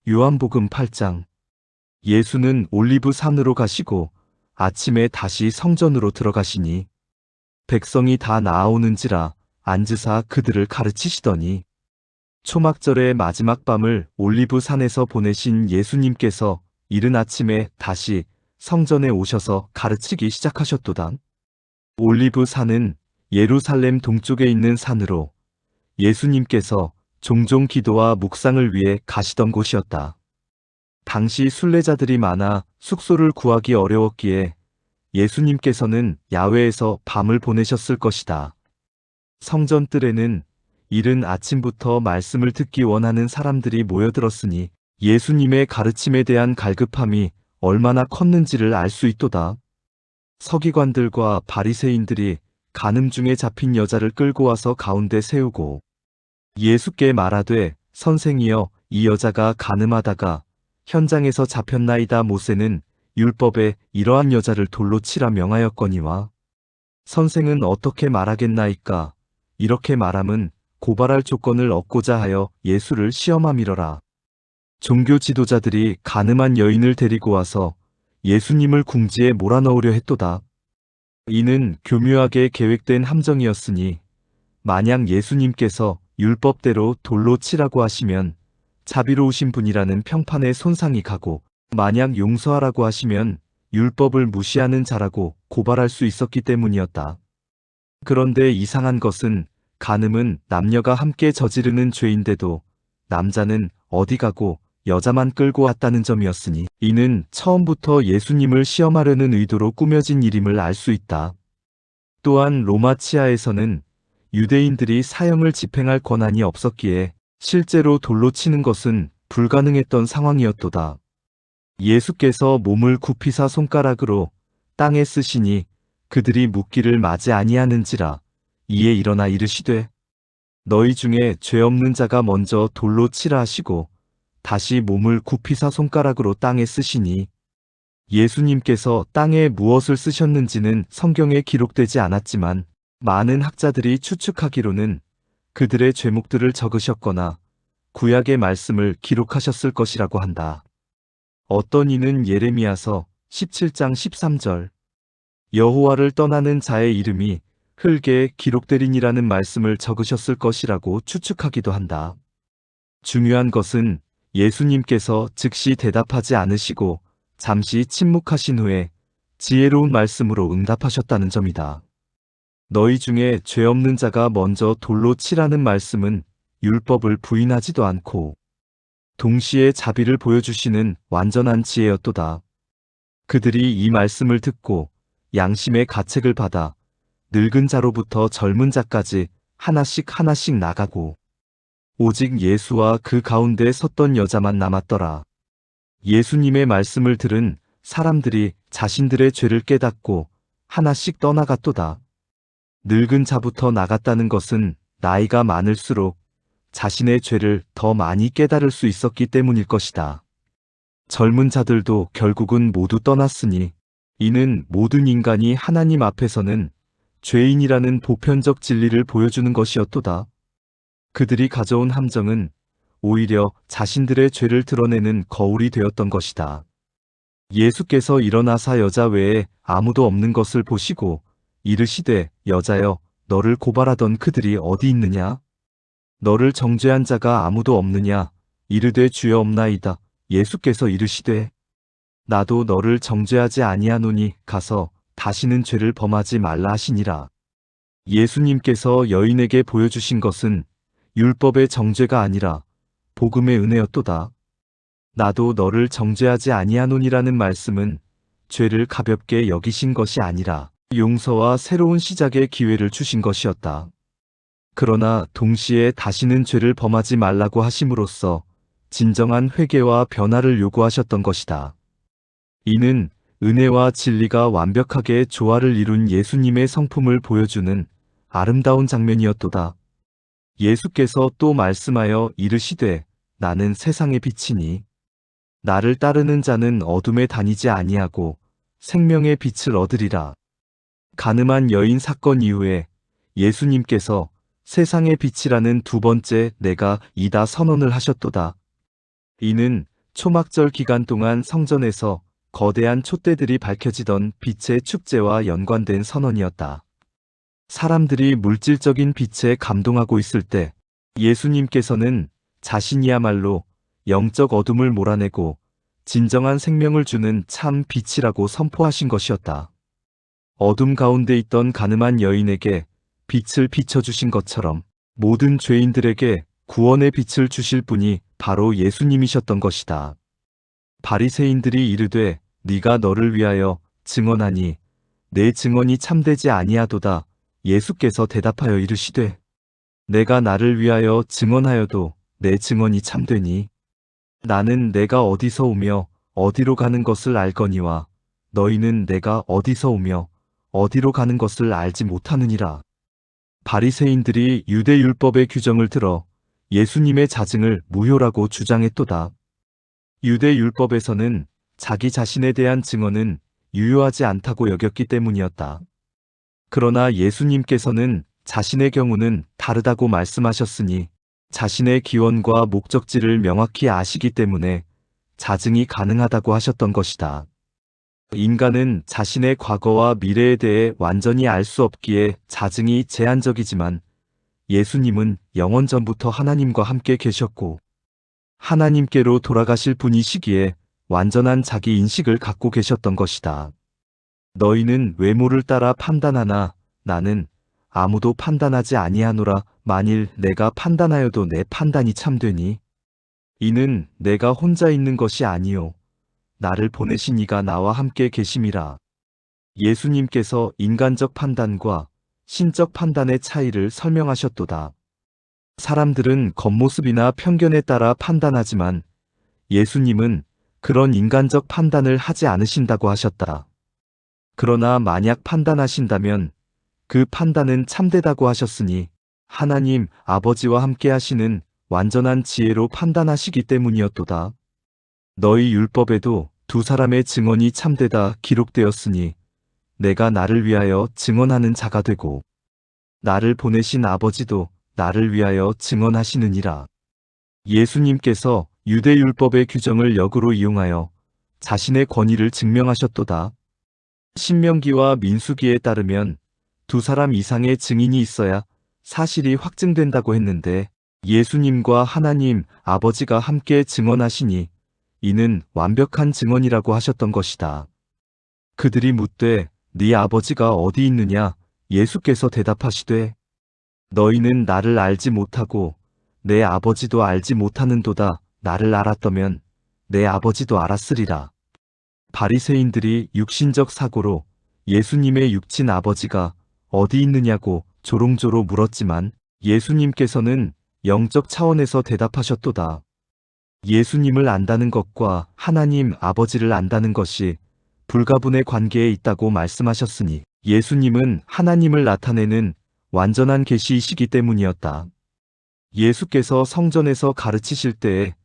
요한복음 8장. 예수는 올리브 산으로 가시고 아침에 다시 성전으로 들어가시니 백성이 다 나아오는지라 앉으사 그들을 가르치시더니 초막절의 마지막 밤을 올리브 산에서 보내신 예수님께서 이른 아침에 다시 성전에 오셔서 가르치기 시작하셨도다. 올리브 산은 예루살렘 동쪽에 있는 산으로 예수님께서 종종 기도와 묵상을 위해 가시던 곳이었다. 당시 순례자들이 많아 숙소를 구하기 어려웠기에 예수님께서는 야외에서 밤을 보내셨을 것이다. 성전 뜰에는 이른 아침부터 말씀을 듣기 원하는 사람들이 모여들었으니 예수님의 가르침에 대한 갈급함이 얼마나 컸는지를 알 수 있도다. 서기관들과 바리새인들이 간음 중에 잡힌 여자를 끌고 와서 가운데 세우고 예수께 말하되 선생이여 이 여자가 간음하다가 현장에서 잡혔나이다. 모세는 율법에 이러한 여자를 돌로 치라 명하였거니와 선생은 어떻게 말하겠나이까. 이렇게 말함은 고발할 조건을 얻고자 하여 예수를 시험함이러라. 종교 지도자들이 간음한 여인을 데리고 와서 예수님을 궁지에 몰아넣으려 했도다. 이는 교묘하게 계획된 함정이었으니 만약 예수님께서 율법대로 돌로 치라고 하시면 자비로우신 분이라는 평판에 손상이 가고 만약 용서하라고 하시면 율법을 무시하는 자라고 고발할 수 있었기 때문이었다. 그런데 이상한 것은 간음은 남녀가 함께 저지르는 죄인데도 남자는 어디 가고 여자만 끌고 왔다는 점이었으니 이는 처음부터 예수님을 시험하려는 의도로 꾸며진 일임을 알 수 있다. 또한 로마 치하에서는 유대인들이 사형을 집행할 권한이 없었기에 실제로 돌로 치는 것은 불가능했던 상황이었도다. 예수께서 몸을 굽히사 손가락으로 땅에 쓰시니 그들이 묻기를 마지 아니하는지라. 이에 일어나 이르시되 너희 중에 죄 없는 자가 먼저 돌로 치라 하시고 다시 몸을 굽히사 손가락으로 땅에 쓰시니 예수님께서 땅에 무엇을 쓰셨는지는 성경에 기록되지 않았지만 많은 학자들이 추측하기로는 그들의 죄목들을 적으셨거나 구약의 말씀을 기록하셨을 것이라고 한다. 어떤 이는 예레미야서 17장 13절 여호와를 떠나는 자의 이름이 흙에 기록되리니라는 말씀을 적으셨을 것이라고 추측하기도 한다. 중요한 것은 예수님께서 즉시 대답하지 않으시고 잠시 침묵하신 후에 지혜로운 말씀으로 응답하셨다는 점이다. 너희 중에 죄 없는 자가 먼저 돌로 치라는 말씀은 율법을 부인하지도 않고 동시에 자비를 보여주시는 완전한 지혜였도다. 그들이 이 말씀을 듣고 양심의 가책을 받아 늙은 자로부터 젊은 자까지 하나씩 나가고 오직 예수와 그 가운데 섰던 여자만 남았더라. 예수님의 말씀을 들은 사람들이 자신들의 죄를 깨닫고 하나씩 떠나갔도다. 늙은 자부터 나갔다는 것은 나이가 많을수록 자신의 죄를 더 많이 깨달을 수 있었기 때문일 것이다. 젊은 자들도 결국은 모두 떠났으니 이는 모든 인간이 하나님 앞에서는 죄인이라는 보편적 진리를 보여주는 것이었도다. 그들이 가져온 함정은 오히려 자신들의 죄를 드러내는 거울이 되었던 것이다. 예수께서 일어나사 여자 외에 아무도 없는 것을 보시고 이르시되 여자여 너를 고발하던 그들이 어디 있느냐? 너를 정죄한 자가 아무도 없느냐? 이르되 주여 없나이다. 예수께서 이르시되 나도 너를 정죄하지 아니하노니 가서 다시는 죄를 범하지 말라 하시니라. 예수님께서 여인에게 보여주신 것은 율법의 정죄가 아니라 복음의 은혜였도다. 나도 너를 정죄하지 아니하노니라는 말씀은 죄를 가볍게 여기신 것이 아니라 용서와 새로운 시작의 기회를 주신 것이었다. 그러나 동시에 다시는 죄를 범하지 말라고 하심으로써 진정한 회개와 변화를 요구하셨던 것이다. 이는 은혜와 진리가 완벽하게 조화를 이룬 예수님의 성품을 보여주는 아름다운 장면이었도다. 예수께서 또 말씀하여 이르시되 나는 세상의 빛이니 나를 따르는 자는 어둠에 다니지 아니하고 생명의 빛을 얻으리라. 간음한 여인 사건 이후에 예수님께서 세상의 빛이라는 두 번째 내가 이다 선언을 하셨도다. 이는 초막절 기간 동안 성전에서 거대한 촛대들이 밝혀지던 빛의 축제와 연관된 선언이었다. 사람들이 물질적인 빛에 감동하고 있을 때 예수님께서는 자신이야말로 영적 어둠을 몰아내고 진정한 생명을 주는 참 빛이라고 선포하신 것이었다. 어둠 가운데 있던 가늠한 여인에게 빛을 비춰주신 것처럼 모든 죄인들에게 구원의 빛을 주실 분이 바로 예수님이셨던 것이다. 바리새인들이 이르되 네가 너를 위하여 증언하니 내 증언이 참되지 아니하도다. 예수께서 대답하여 이르시되 내가 나를 위하여 증언하여도 내 증언이 참되니 나는 내가 어디서 오며 어디로 가는 것을 알거니와 너희는 내가 어디서 오며 어디로 가는 것을 알지 못하느니라. 바리새인들이 유대 율법의 규정을 들어 예수님의 자증을 무효라고 주장했도다. 유대 율법에서는 자기 자신에 대한 증언은 유효하지 않다고 여겼기 때문이었다. 그러나 예수님께서는 자신의 경우는 다르다고 말씀하셨으니 자신의 기원과 목적지를 명확히 아시기 때문에 자증이 가능하다고 하셨던 것이다. 인간은 자신의 과거와 미래에 대해 완전히 알 수 없기에 자증이 제한적이지만 예수님은 영원 전부터 하나님과 함께 계셨고 하나님께로 돌아가실 분이시기에 완전한 자기 인식을 갖고 계셨던 것이다. 너희는 외모를 따라 판단하나 나는 아무도 판단하지 아니하노라. 만일 내가 판단하여도 내 판단이 참되니 이는 내가 혼자 있는 것이 아니요 나를 보내신 이가 나와 함께 계심이라. 예수님께서 인간적 판단과 신적 판단의 차이를 설명하셨도다. 사람들은 겉모습이나 편견에 따라 판단하지만 예수님은 그런 인간적 판단을 하지 않으신다고 하셨다. 그러나 만약 판단하신다면 그 판단은 참되다고 하셨으니 하나님 아버지와 함께 하시는 완전한 지혜로 판단하시기 때문이었도다. 너희 율법에도 두 사람의 증언이 참되다 기록되었으니 내가 나를 위하여 증언하는 자가 되고 나를 보내신 아버지도 나를 위하여 증언하시느니라. 예수님께서 유대 율법의 규정을 역으로 이용하여 자신의 권위를 증명하셨도다. 신명기와 민수기에 따르면 두 사람 이상의 증인이 있어야 사실이 확증된다고 했는데 예수님과 하나님 아버지가 함께 증언하시니 이는 완벽한 증언이라고 하셨던 것이다. 그들이 묻되 네 아버지가 어디 있느냐? 예수께서 대답하시되 너희는 나를 알지 못하고 내 아버지도 알지 못하는도다. 나를 알았더면 내 아버지도 알았으리라. 바리새인들이 육신적 사고로 예수님의 육친 아버지가 어디 있느냐고 조롱조로 물었지만 예수님께서는 영적 차원에서 대답하셨도다. 예수님을 안다는 것과 하나님 아버지를 안다는 것이 불가분의 관계에 있다고 말씀하셨으니 예수님은 하나님을 나타내는 완전한 계시이시기 때문이었다. 예수께서 성전에서 가르치실 때에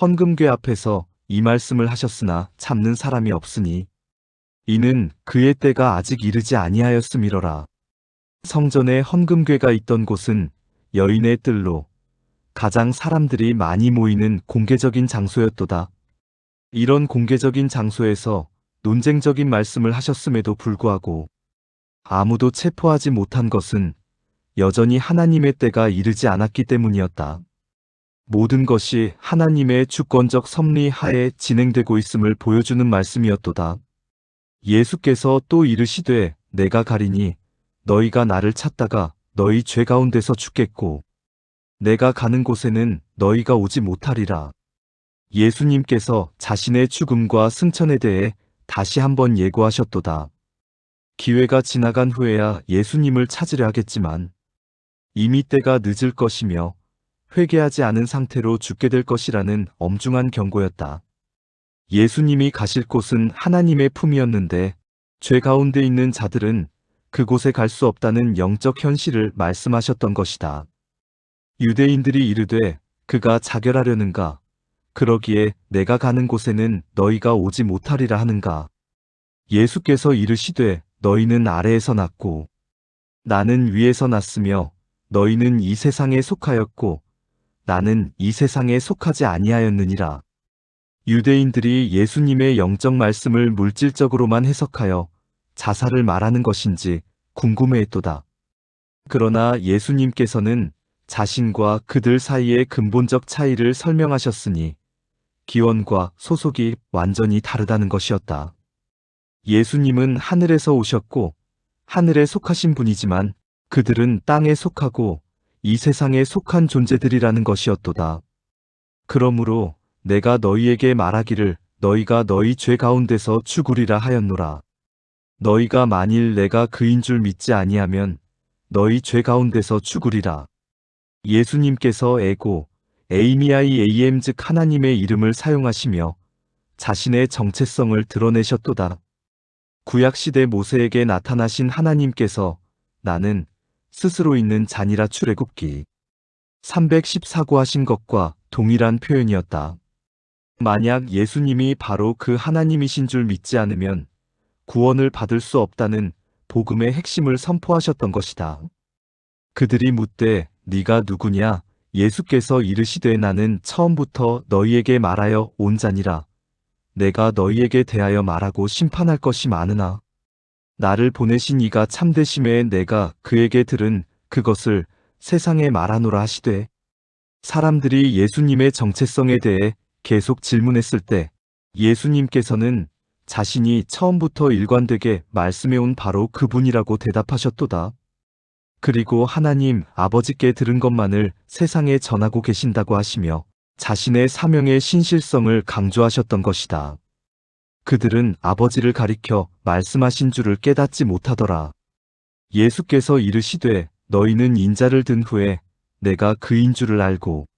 헌금궤 앞에서 이 말씀을 하셨으나 참는 사람이 없으니 이는 그의 때가 아직 이르지 아니하였음이러라. 성전에 헌금궤가 있던 곳은 여인의 뜰로 가장 사람들이 많이 모이는 공개적인 장소였도다. 이런 공개적인 장소에서 논쟁적인 말씀을 하셨음에도 불구하고 아무도 체포하지 못한 것은 여전히 하나님의 때가 이르지 않았기 때문이었다. 모든 것이 하나님의 주권적 섭리 하에 진행되고 있음을 보여주는 말씀이었도다. 예수께서 또 이르시되 내가 가리니 너희가 나를 찾다가 너희 죄 가운데서 죽겠고 내가 가는 곳에는 너희가 오지 못하리라. 예수님께서 자신의 죽음과 승천에 대해 다시 한번 예고하셨도다. 기회가 지나간 후에야 예수님을 찾으려 하겠지만 이미 때가 늦을 것이며 회개하지 않은 상태로 죽게 될 것이라는 엄중한 경고였다. 예수님이 가실 곳은 하나님의 품이었는데 죄 가운데 있는 자들은 그곳에 갈 수 없다는 영적 현실을 말씀하셨던 것이다. 유대인들이 이르되 그가 자결하려는가? 그러기에 내가 가는 곳에는 너희가 오지 못하리라 하는가? 예수께서 이르시되 너희는 아래에서 났고 나는 위에서 났으며 너희는 이 세상에 속하였고 나는 이 세상에 속하지 아니하였느니라. 유대인들이 예수님의 영적 말씀을 물질적으로만 해석하여 자살을 말하는 것인지 궁금해했도다. 그러나 예수님께서는 자신과 그들 사이의 근본적 차이를 설명하셨으니 기원과 소속이 완전히 다르다는 것이었다. 예수님은 하늘에서 오셨고 하늘에 속하신 분이지만 그들은 땅에 속하고 이 세상에 속한 존재들이라는 것이었도다. 그러므로 내가 너희에게 말하기를 너희가 너희 죄 가운데서 죽으리라 하였노라. 너희가 만일 내가 그인 줄 믿지 아니하면 너희 죄 가운데서 죽으리라. 예수님께서 에고, 에이미아이 즉 하나님의 이름을 사용하시며 자신의 정체성을 드러내셨도다. 구약시대 모세에게 나타나신 하나님께서 나는 스스로 있는 자니라 출애굽기 314구 하신 것과 동일한 표현이었다. 만약 예수님이 바로 그 하나님이신 줄 믿지 않으면 구원을 받을 수 없다는 복음의 핵심을 선포하셨던 것이다. 그들이 묻되 네가 누구냐? 예수께서 이르시되 나는 처음부터 너희에게 말하여 온 자니라. 내가 너희에게 대하여 말하고 심판할 것이 많으나 나를 보내신 이가 참되심에 내가 그에게 들은 그것을 세상에 말하노라 하시되 사람들이 예수님의 정체성에 대해 계속 질문했을 때 예수님께서는 자신이 처음부터 일관되게 말씀해온 바로 그분이라고 대답하셨도다. 그리고 하나님 아버지께 들은 것만을 세상에 전하고 계신다고 하시며 자신의 사명의 신실성을 강조하셨던 것이다. 그들은 아버지를 가리켜 말씀하신 줄을 깨닫지 못하더라. 예수께서 이르시되 너희는 인자를 든 후에 내가 그인 줄을 알고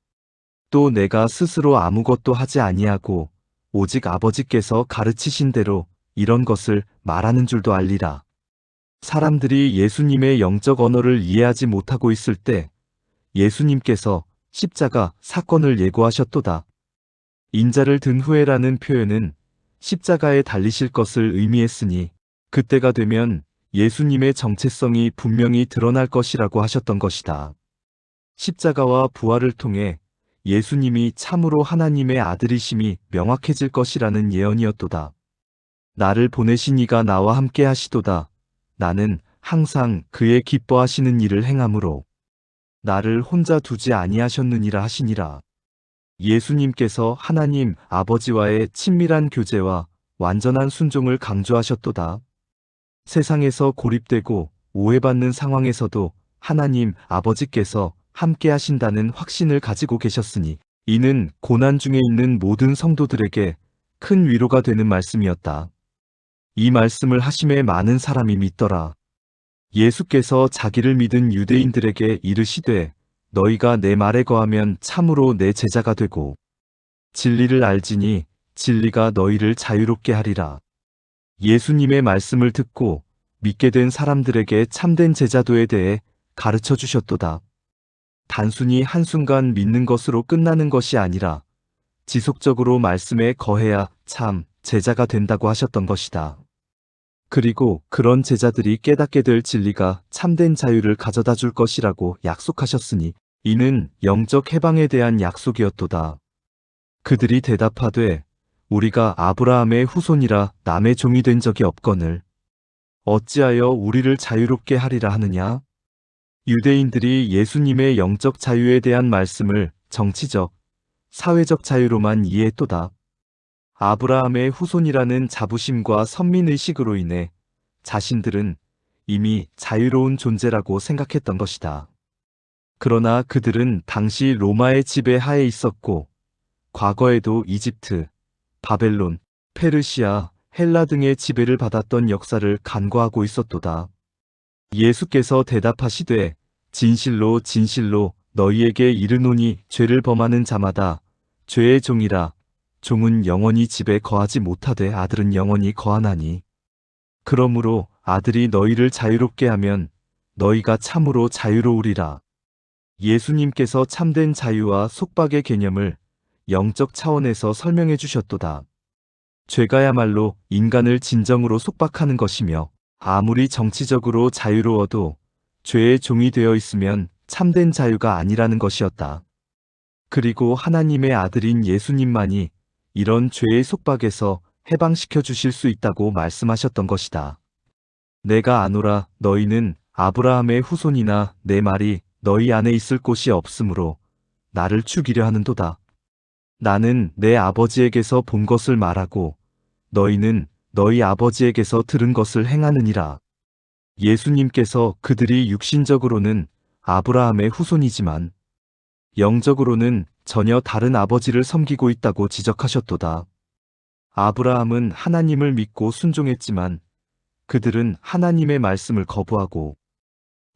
또 내가 스스로 아무것도 하지 아니하고 오직 아버지께서 가르치신 대로 이런 것을 말하는 줄도 알리라. 사람들이 예수님의 영적 언어를 이해하지 못하고 있을 때 예수님께서 십자가 사건을 예고하셨도다. 인자를 든 후에라는 표현은 십자가에 달리실 것을 의미했으니 그때가 되면 예수님의 정체성이 분명히 드러날 것이라고 하셨던 것이다. 십자가와 부활을 통해 예수님이 참으로 하나님의 아들이심이 명확해질 것이라는 예언이었도다. 나를 보내신 이가 나와 함께 하시도다. 나는 항상 그의 기뻐하시는 일을 행함으로 나를 혼자 두지 아니하셨느니라 하시니라. 예수님께서 하나님 아버지와의 친밀한 교제와 완전한 순종을 강조하셨도다. 세상에서 고립되고 오해받는 상황에서도 하나님 아버지께서 함께 하신다는 확신을 가지고 계셨으니 이는 고난 중에 있는 모든 성도들에게 큰 위로가 되는 말씀이었다. 이 말씀을 하심에 많은 사람이 믿더라. 예수께서 자기를 믿은 유대인들에게 이르시되 너희가 내 말에 거하면 참으로 내 제자가 되고 진리를 알지니 진리가 너희를 자유롭게 하리라. 예수님의 말씀을 듣고 믿게 된 사람들에게 참된 제자도에 대해 가르쳐 주셨도다. 단순히 한순간 믿는 것으로 끝나는 것이 아니라 지속적으로 말씀에 거해야 참 제자가 된다고 하셨던 것이다. 그리고 그런 제자들이 깨닫게 될 진리가 참된 자유를 가져다 줄 것이라고 약속하셨으니 이는 영적 해방에 대한 약속이었도다. 그들이 대답하되 우리가 아브라함의 후손이라 남의 종이 된 적이 없거늘 어찌하여 우리를 자유롭게 하리라 하느냐? 유대인들이 예수님의 영적 자유에 대한 말씀을 정치적, 사회적 자유로만 이해했도다. 아브라함의 후손이라는 자부심과 선민의식으로 인해 자신들은 이미 자유로운 존재라고 생각했던 것이다. 그러나 그들은 당시 로마의 지배 하에 있었고 과거에도 이집트, 바벨론, 페르시아, 헬라 등의 지배를 받았던 역사를 간과하고 있었도다. 예수께서 대답하시되 진실로 진실로 너희에게 이르노니 죄를 범하는 자마다 죄의 종이라. 종은 영원히 집에 거하지 못하되 아들은 영원히 거하나니. 그러므로 아들이 너희를 자유롭게 하면 너희가 참으로 자유로우리라. 예수님께서 참된 자유와 속박의 개념을 영적 차원에서 설명해 주셨도다. 죄가야말로 인간을 진정으로 속박하는 것이며 아무리 정치적으로 자유로워도 죄의 종이 되어 있으면 참된 자유가 아니라는 것이었다. 그리고 하나님의 아들인 예수님만이 이런 죄의 속박에서 해방시켜 주실 수 있다고 말씀하셨던 것이다. 내가 아노라 너희는 아브라함의 후손이나 내 말이 너희 안에 있을 곳이 없으므로 나를 죽이려 하는도다. 나는 내 아버지에게서 본 것을 말하고 너희는 너희 아버지에게서 들은 것을 행하느니라. 예수님께서 그들이 육신적으로는 아브라함의 후손이지만 영적으로는 전혀 다른 아버지를 섬기고 있다고 지적하셨도다. 아브라함은 하나님을 믿고 순종했지만 그들은 하나님의 말씀을 거부하고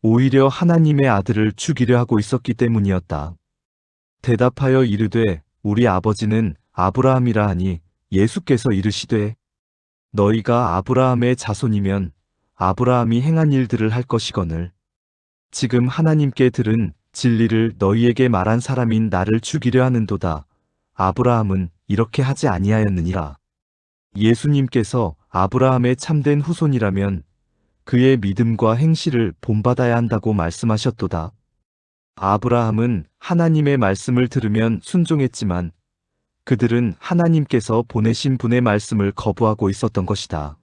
오히려 하나님의 아들을 죽이려 하고 있었기 때문이었다. 대답하여 이르되 우리 아버지는 아브라함이라 하니 예수께서 이르시되 너희가 아브라함의 자손이면 아브라함이 행한 일들을 할 것이거늘 지금 하나님께 들은 진리를 너희에게 말한 사람인 나를 죽이려 하는도다. 아브라함은 이렇게 하지 아니하였느니라. 예수님께서 아브라함의 참된 후손이라면 그의 믿음과 행실을 본받아야 한다고 말씀하셨도다. 아브라함은 하나님의 말씀을 들으면 순종했지만 그들은 하나님께서 보내신 분의 말씀을 거부하고 있었던 것이다.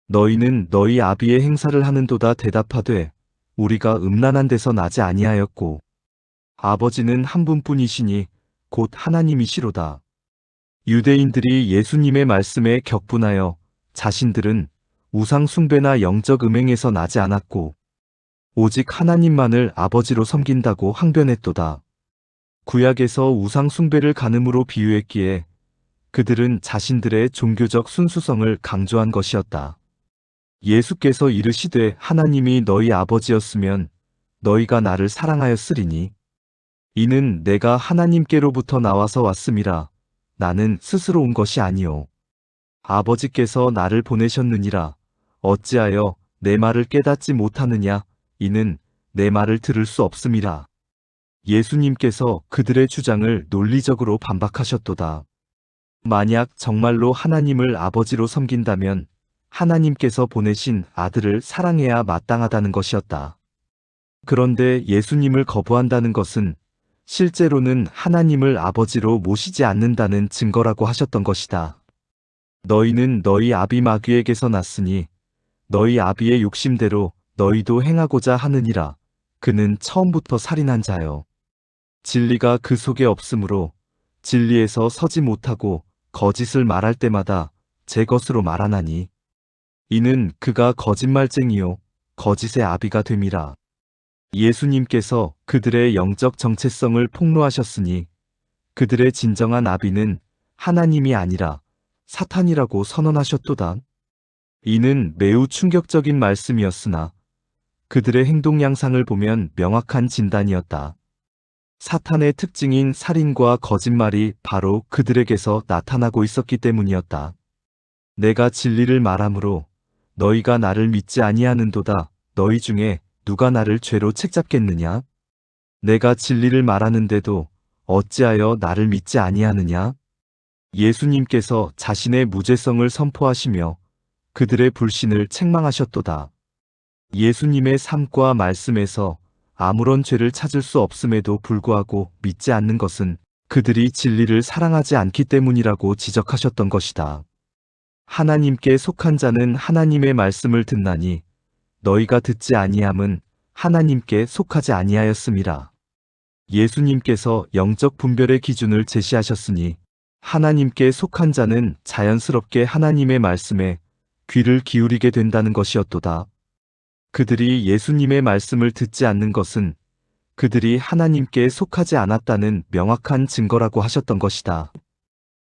너희는 너희 아비의 행사를 하는도다 대답하되 우리가 음란한 데서 나지 아니하였고 아버지는 한 분뿐이시니 곧 하나님이시로다. 유대인들이 예수님의 말씀에 격분하여 자신들은 우상 숭배나 영적 음행에서 나지 않았고 오직 하나님만을 아버지로 섬긴다고 항변했도다. 구약에서 우상 숭배를 간음으로 비유했기에 그들은 자신들의 종교적 순수성을 강조한 것이었다. 예수께서 이르시되 하나님이 너희 아버지였으면 너희가 나를 사랑하였으리니 이는 내가 하나님께로부터 나와서 왔음이라. 나는 스스로 온 것이 아니요 아버지께서 나를 보내셨느니라. 어찌하여 내 말을 깨닫지 못하느냐. 이는 내 말을 들을 수 없음이라. 예수님께서 그들의 주장을 논리적으로 반박하셨도다. 만약 정말로 하나님을 아버지로 섬긴다면 하나님께서 보내신 아들을 사랑해야 마땅하다는 것이었다. 그런데 예수님을 거부한다는 것은 실제로는 하나님을 아버지로 모시지 않는다는 증거라고 하셨던 것이다. 너희는 너희 아비 마귀에게서 났으니 너희 아비의 욕심대로 너희도 행하고자 하느니라. 그는 처음부터 살인한 자요. 진리가 그 속에 없으므로 진리에서 서지 못하고 거짓을 말할 때마다 제 것으로 말하나니 이는 그가 거짓말쟁이요 거짓의 아비가 됨이라. 예수님께서 그들의 영적 정체성을 폭로하셨으니 그들의 진정한 아비는 하나님이 아니라 사탄이라고 선언하셨도다. 이는 매우 충격적인 말씀이었으나 그들의 행동 양상을 보면 명확한 진단이었다. 사탄의 특징인 살인과 거짓말이 바로 그들에게서 나타나고 있었기 때문이었다. 내가 진리를 말하므로 너희가 나를 믿지 아니하는도다. 너희 중에 누가 나를 죄로 책잡겠느냐? 내가 진리를 말하는데도 어찌하여 나를 믿지 아니하느냐? 예수님께서 자신의 무죄성을 선포하시며 그들의 불신을 책망하셨도다. 예수님의 삶과 말씀에서 아무런 죄를 찾을 수 없음에도 불구하고 믿지 않는 것은 그들이 진리를 사랑하지 않기 때문이라고 지적하셨던 것이다. 하나님께 속한 자는 하나님의 말씀을 듣나니 너희가 듣지 아니함은 하나님께 속하지 아니하였음이라. 예수님께서 영적 분별의 기준을 제시하셨으니 하나님께 속한 자는 자연스럽게 하나님의 말씀에 귀를 기울이게 된다는 것이었도다. 그들이 예수님의 말씀을 듣지 않는 것은 그들이 하나님께 속하지 않았다는 명확한 증거라고 하셨던 것이다.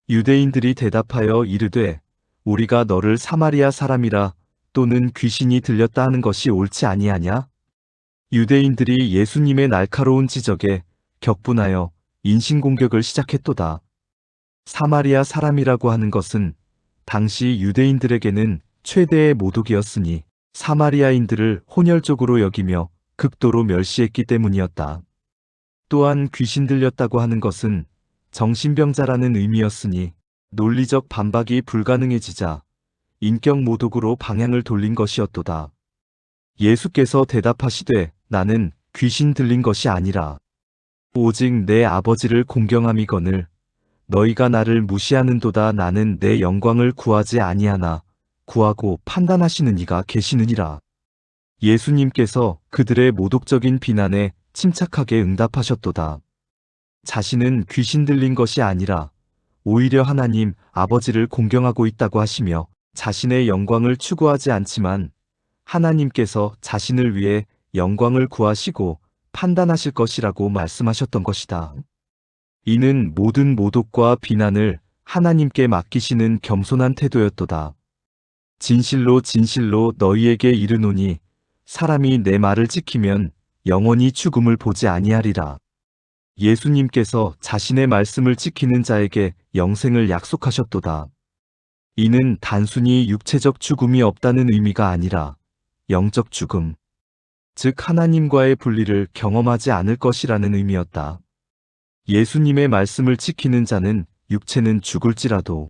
유대인들이 대답하여 이르되 우리가 너를 사마리아 사람이라 또는 귀신이 들렸다 하는 것이 옳지 아니하냐? 유대인들이 예수님의 날카로운 지적에 격분하여 인신공격을 시작했도다. 사마리아 사람이라고 하는 것은 당시 유대인들에게는 최대의 모독이었으니 사마리아인들을 혼혈족으로 여기며 극도로 멸시했기 때문이었다. 또한 귀신 들렸다고 하는 것은 정신병자라는 의미였으니 논리적 반박이 불가능해지자 인격 모독으로 방향을 돌린 것이었도다. 예수께서 대답하시되 나는 귀신 들린 것이 아니라 오직 내 아버지를 공경함이거늘 너희가 나를 무시하는도다. 나는 내 영광을 구하지 아니하나 구하고 판단하시는 이가 계시느니라. 예수님께서 그들의 모독적인 비난에 침착하게 응답하셨도다. 자신은 귀신 들린 것이 아니라 오히려 하나님 아버지를 공경하고 있다고 하시며 자신의 영광을 추구하지 않지만 하나님께서 자신을 위해 영광을 구하시고 판단하실 것이라고 말씀하셨던 것이다. 이는 모든 모독과 비난을 하나님께 맡기시는 겸손한 태도였도다. 진실로 진실로 너희에게 이르노니 사람이 내 말을 지키면 영원히 죽음을 보지 아니하리라. 예수님께서 자신의 말씀을 지키는 자에게 영생을 약속하셨도다. 이는 단순히 육체적 죽음이 없다는 의미가 아니라 영적 죽음, 즉 하나님과의 분리를 경험하지 않을 것이라는 의미였다. 예수님의 말씀을 지키는 자는 육체는 죽을지라도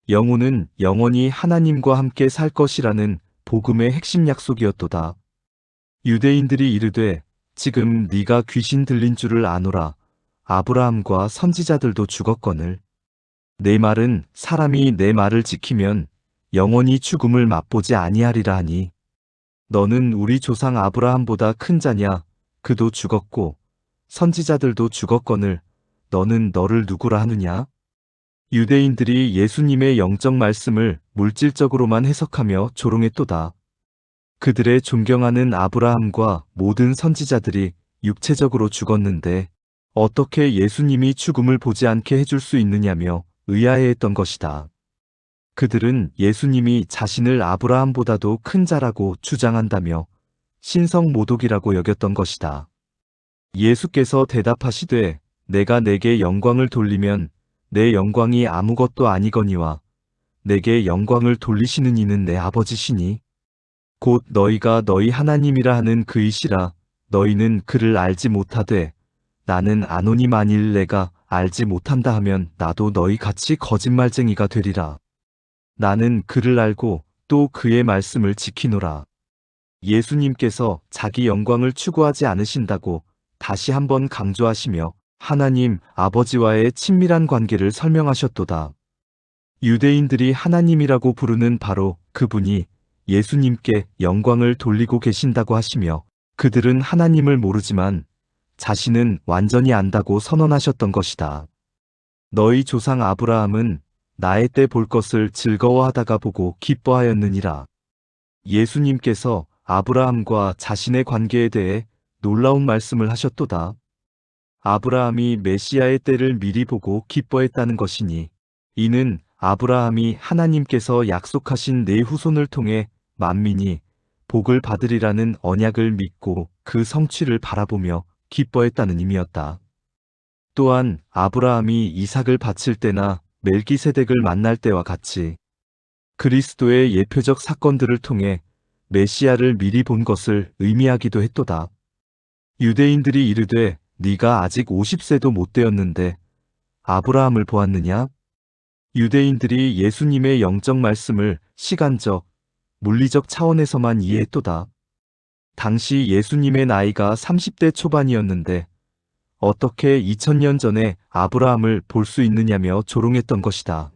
영혼은 영원히 하나님과 함께 살 것이라는 복음의 핵심 약속이었도다. 유대인들이 이르되 지금 네가 귀신 들린 줄을 아노라. 아브라함과 선지자들도 죽었거늘. 내 말은 사람이 내 말을 지키면 영원히 죽음을 맛보지 아니하리라 하니 너는 우리 조상 아브라함보다 큰 자냐? 그도 죽었고 선지자들도 죽었거늘 너는 너를 누구라 하느냐? 유대인들이 예수님의 영적 말씀을 물질적으로만 해석하며 조롱했도다. 그들의 존경하는 아브라함과 모든 선지자들이 육체적으로 죽었는데 어떻게 예수님이 죽음을 보지 않게 해줄 수 있느냐며 의아해했던 것이다. 그들은 예수님이 자신을 아브라함보다도 큰 자라고 주장한다며 신성 모독이라고 여겼던 것이다. 예수께서 대답하시되 내가 내게 영광을 돌리면 내 영광이 아무것도 아니거니와 내게 영광을 돌리시는 이는 내 아버지시니 곧 너희가 너희 하나님이라 하는 그이시라. 너희는 그를 알지 못하되 나는 아노니 만일 내가 알지 못한다 하면 나도 너희 같이 거짓말쟁이가 되리라. 나는 그를 알고 또 그의 말씀을 지키노라. 예수님께서 자기 영광을 추구하지 않으신다고 다시 한번 강조하시며 하나님 아버지와의 친밀한 관계를 설명하셨도다. 유대인들이 하나님이라고 부르는 바로 그분이 예수님께 영광을 돌리고 계신다고 하시며 그들은 하나님을 모르지만 자신은 완전히 안다고 선언하셨던 것이다. 너희 조상 아브라함은 나의 때 볼 것을 즐거워하다가 보고 기뻐하였느니라. 예수님께서 아브라함과 자신의 관계에 대해 놀라운 말씀을 하셨도다. 아브라함이 메시아의 때를 미리 보고 기뻐했다는 것이니 이는 아브라함이 하나님께서 약속하신 내 후손을 통해 만민이 복을 받으리라는 언약을 믿고 그 성취를 바라보며 기뻐했다는 의미였다. 또한 아브라함이 이삭을 바칠 때나 멜기세덱을 만날 때와 같이 그리스도의 예표적 사건들을 통해 메시아를 미리 본 것을 의미하기도 했도다. 유대인들이 이르되 네가 아직 50세도 못 되었는데 아브라함을 보았느냐? 유대인들이 예수님의 영적 말씀을 시간적, 물리적 차원에서만 이해했도다. 당시 예수님의 나이가 30대 초반이었는데 어떻게 2000년 전에 아브라함을 볼 수 있느냐며 조롱했던 것이다.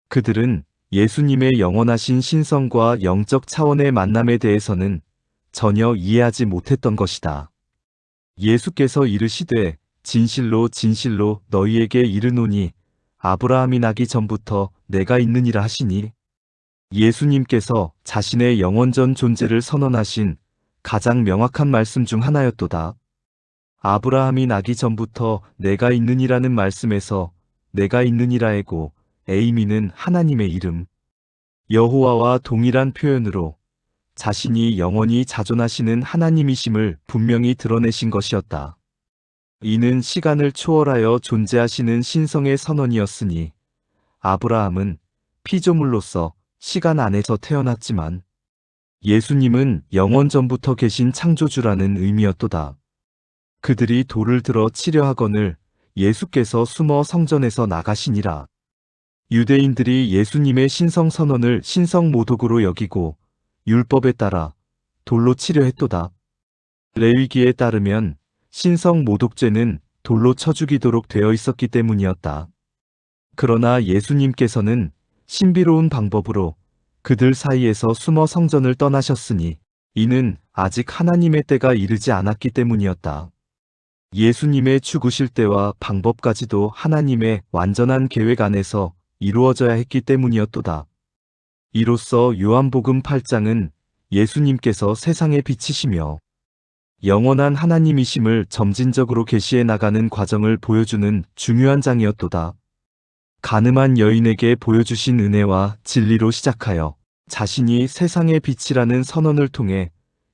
그들은 예수님의 영원하신 신성과 영적 차원의 만남에 대해서는 전혀 이해하지 못했던 것이다. 예수께서 이르시되 진실로 진실로 너희에게 이르노니 아브라함이 나기 전부터 내가 있느니라 하시니 예수님께서 자신의 영원전 존재를 선언하신 가장 명확한 말씀 중 하나였도다. 아브라함이 나기 전부터 내가 있느니라는 말씀에서 내가 있느니라에고 에이미는 하나님의 이름 여호와와 동일한 표현으로 자신이 영원히 자존하시는 하나님이심을 분명히 드러내신 것이었다. 이는 시간을 초월하여 존재하시는 신성의 선언이었으니 아브라함은 피조물로서 시간 안에서 태어났지만 예수님은 영원 전부터 계신 창조주라는 의미였도다. 그들이 돌을 들어 치려 하거늘 예수께서 숨어 성전에서 나가시니라. 유대인들이 예수님의 신성 선언을 신성 모독으로 여기고 율법에 따라 돌로 치려 했도다. 레위기에 따르면 신성 모독죄는 돌로 쳐 죽이도록 되어 있었기 때문이었다. 그러나 예수님께서는 신비로운 방법으로 그들 사이에서 숨어 성전을 떠나셨으니 이는 아직 하나님의 때가 이르지 않았기 때문이었다. 예수님의 죽으실 때와 방법까지도 하나님의 완전한 계획 안에서 이루어져야 했기 때문이었도다. 이로써 요한복음 8장은 예수님께서 세상의 빛이시며 영원한 하나님이심을 점진적으로 계시해 나가는 과정을 보여주는 중요한 장이었도다. 가늠한 여인에게 보여주신 은혜와 진리로 시작하여 자신이 세상의 빛이라는 선언을 통해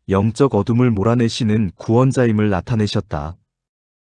영적 어둠을 몰아내시는 구원자임을 나타내셨다.